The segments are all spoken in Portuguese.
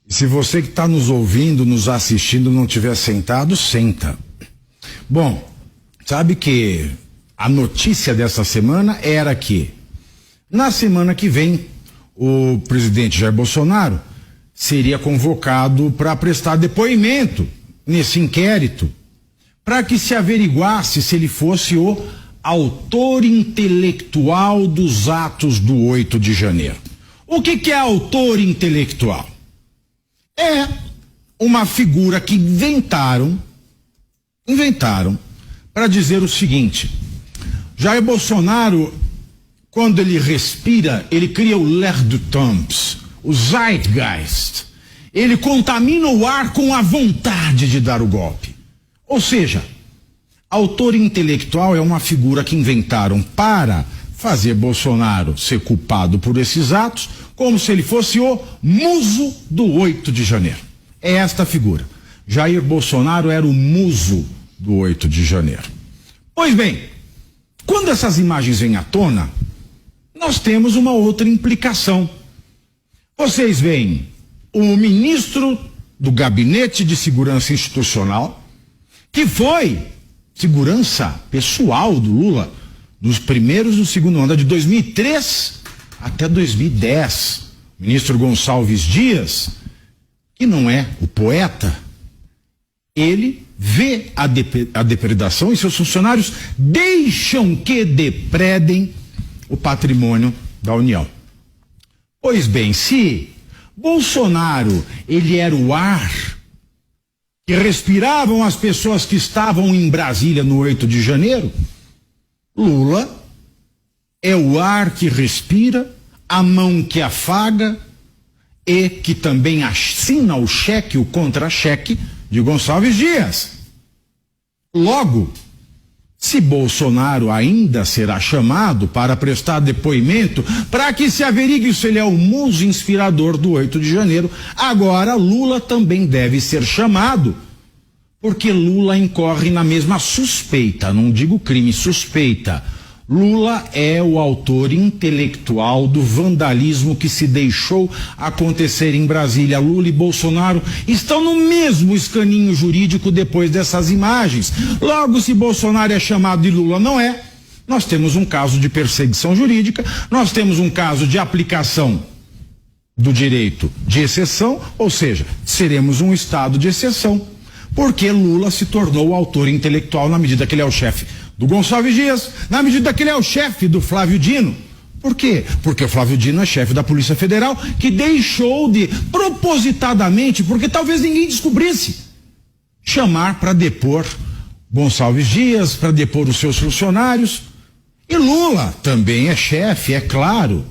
Se você que está nos ouvindo, nos assistindo, não tiver sentado, senta. Bom, sabe que a notícia dessa semana era que na semana que vem o presidente Jair Bolsonaro seria convocado para prestar depoimento nesse inquérito, para que se averiguasse se ele fosse o autor intelectual dos atos do 8 de janeiro. O que é autor intelectual? É uma figura que inventaram para dizer o seguinte: Jair Bolsonaro, quando ele respira, ele cria o l'air du temps, o zeitgeist. Ele contamina o ar com a vontade de dar o golpe. Ou seja, autor intelectual é uma figura que inventaram para fazer Bolsonaro ser culpado por esses atos, como se ele fosse o muso do 8 de janeiro. É esta figura. Jair Bolsonaro era o muso do 8 de janeiro. Pois bem, quando essas imagens vêm à tona, nós temos uma outra implicação. Vocês veem o ministro do Gabinete de Segurança Institucional, que foi segurança pessoal do Lula, dos primeiros do segundo ano, de 2003 até 2010. O ministro Gonçalves Dias, que não é o poeta, ele vê a depredação e seus funcionários deixam que depredem o patrimônio da União. Pois bem, se Bolsonaro, ele era o ar que respiravam as pessoas que estavam em Brasília no 8 de janeiro, Lula é o ar que respira, a mão que afaga e que também assina o cheque, o contra-cheque de Gonçalves Dias. Logo, se Bolsonaro ainda será chamado para prestar depoimento, para que se averigue se ele é o muso inspirador do 8 de janeiro, agora Lula também deve ser chamado, porque Lula incorre na mesma suspeita, não digo crime, suspeita. Lula é o autor intelectual do vandalismo que se deixou acontecer em Brasília. Lula e Bolsonaro estão no mesmo escaninho jurídico depois dessas imagens. Logo, se Bolsonaro é chamado e Lula não é, nós temos um caso de perseguição jurídica, nós temos um caso de aplicação do direito de exceção, ou seja, seremos um estado de exceção, porque Lula se tornou o autor intelectual na medida que ele é o chefe do Gonçalves Dias, na medida que ele é o chefe do Flávio Dino. Por quê? Porque o Flávio Dino é chefe da Polícia Federal, que deixou de, propositadamente, porque talvez ninguém descobrisse, chamar para depor Gonçalves Dias, para depor os seus funcionários. E Lula também é chefe, é claro,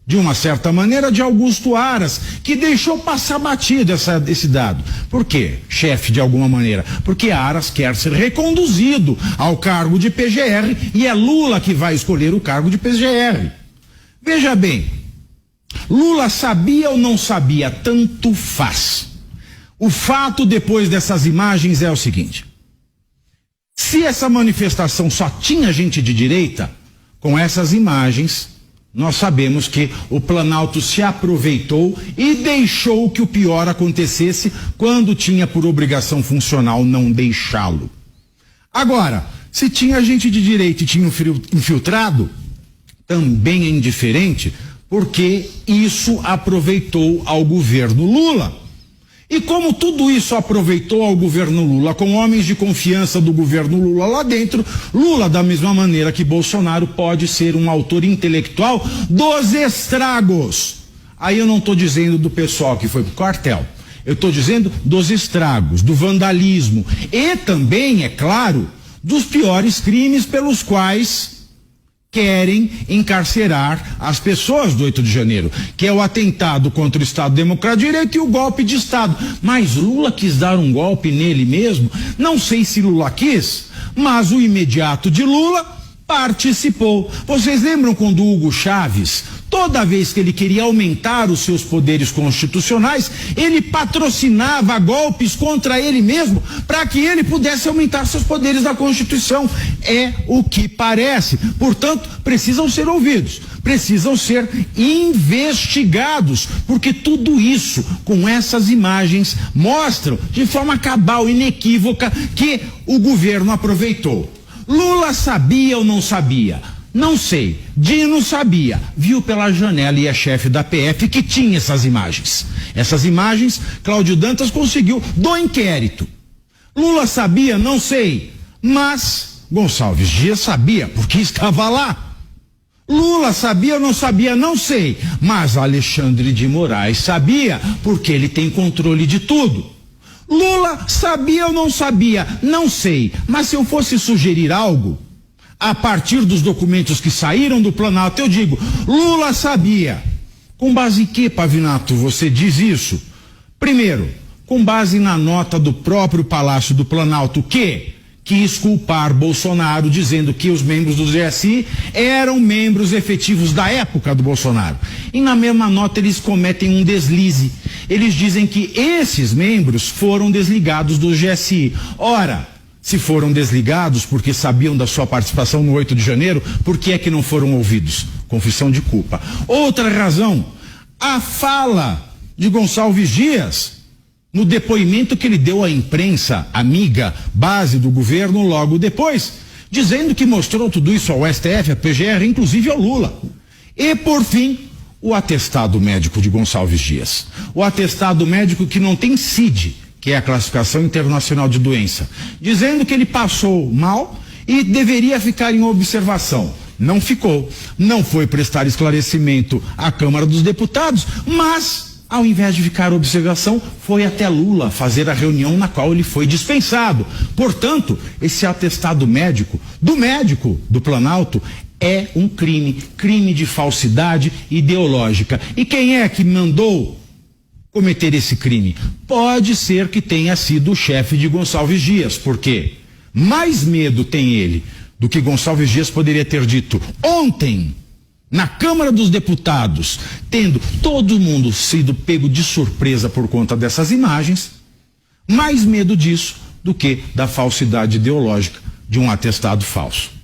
de uma certa maneira, de Augusto Aras, que deixou passar batido esse dado. Por quê? Chefe de alguma maneira. Porque Aras quer ser reconduzido ao cargo de PGR e é Lula que vai escolher o cargo de PGR. Veja bem, Lula sabia ou não sabia, tanto faz. O fato depois dessas imagens é o seguinte: se essa manifestação só tinha gente de direita, com essas imagens nós sabemos que o Planalto se aproveitou e deixou que o pior acontecesse quando tinha por obrigação funcional não deixá-lo. Agora, se tinha gente de direita e tinha infiltrado, também é indiferente, porque isso aproveitou ao governo Lula. E como tudo isso aproveitou ao governo Lula, com homens de confiança do governo Lula lá dentro, Lula, da mesma maneira que Bolsonaro, pode ser um autor intelectual dos estragos. Aí eu não estou dizendo do pessoal que foi pro quartel, eu estou dizendo dos estragos, do vandalismo e também, é claro, dos piores crimes pelos quais querem encarcerar as pessoas do 8 de janeiro, que é o atentado contra o Estado Democrático de Direito e o golpe de Estado. Mas Lula quis dar um golpe nele mesmo? Não sei se Lula quis, mas o imediato de Lula participou. Vocês lembram quando Hugo Chávez, toda vez que ele queria aumentar os seus poderes constitucionais, ele patrocinava golpes contra ele mesmo para que ele pudesse aumentar seus poderes da Constituição? É o que parece. Portanto, precisam ser ouvidos. precisam ser investigados, porque tudo isso, com essas imagens, mostram de forma cabal, inequívoca, que o governo aproveitou. Lula sabia ou não sabia? Não sei. Dino sabia, viu pela janela e é chefe da PF que tinha essas imagens. Essas imagens, Cláudio Dantas conseguiu do inquérito. Lula sabia? Não sei. Mas Gonçalves Dias sabia, porque estava lá. Lula sabia ou não sabia? Não sei. Mas Alexandre de Moraes sabia, porque ele tem controle de tudo. Lula sabia ou não sabia? Não sei. Mas se eu fosse sugerir algo, a partir dos documentos que saíram do Planalto, eu digo, Lula sabia. Com base em que, Pavinato, você diz isso? Primeiro, com base na nota do próprio Palácio do Planalto, que quis culpar Bolsonaro, dizendo que os membros do GSI eram membros efetivos da época do Bolsonaro. E na mesma nota eles cometem um deslize. Eles dizem que esses membros foram desligados do GSI. Ora, se foram desligados porque sabiam da sua participação no 8 de janeiro, por que é que não foram ouvidos? Confissão de culpa. Outra razão, a fala de Gonçalves Dias no depoimento que ele deu à imprensa amiga, base do governo, logo depois, dizendo que mostrou tudo isso ao STF, à PGR, inclusive ao Lula. E, por fim, o atestado médico de Gonçalves Dias. O atestado médico que não tem CID, que é a classificação internacional de doença, dizendo que ele passou mal e deveria ficar em observação. Não ficou. Não foi prestar esclarecimento à Câmara dos Deputados, mas, ao invés de ficar em observação, foi até Lula fazer a reunião na qual ele foi dispensado. Portanto, esse atestado médico do Planalto é um crime de falsidade ideológica. E quem é que mandou cometer esse crime? Pode ser que tenha sido o chefe de Gonçalves Dias, porque mais medo tem ele do que Gonçalves Dias poderia ter dito ontem na Câmara dos Deputados, tendo todo mundo sido pego de surpresa por conta dessas imagens, mais medo disso do que da falsidade ideológica de um atestado falso.